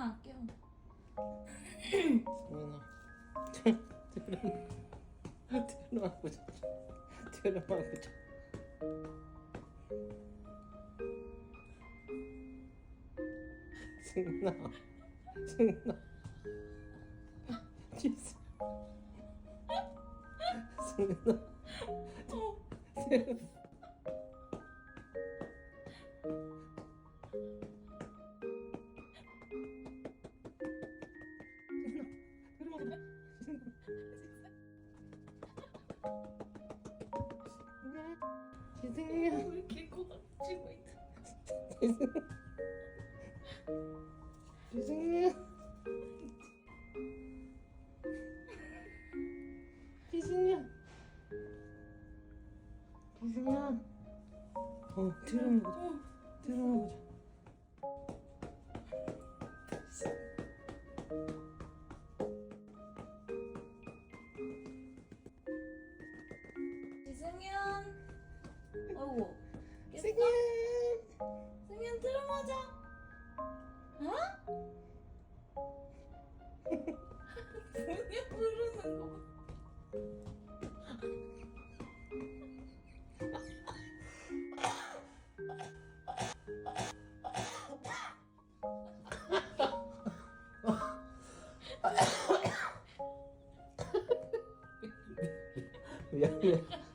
승현아 깨워. 승현아 들어가보자. 들어가보자. 승현아 승현아 승현아 승현아 지승이야. 왜 이렇게 꼬집고 있어? 지승이야. 지승이야. 지승이야. 들어가보자. 들어가보자. 지승현. 어이구. 깼어? 승현. 승현 들어가자. 어? 승현 부르는 거 봐. 미안해.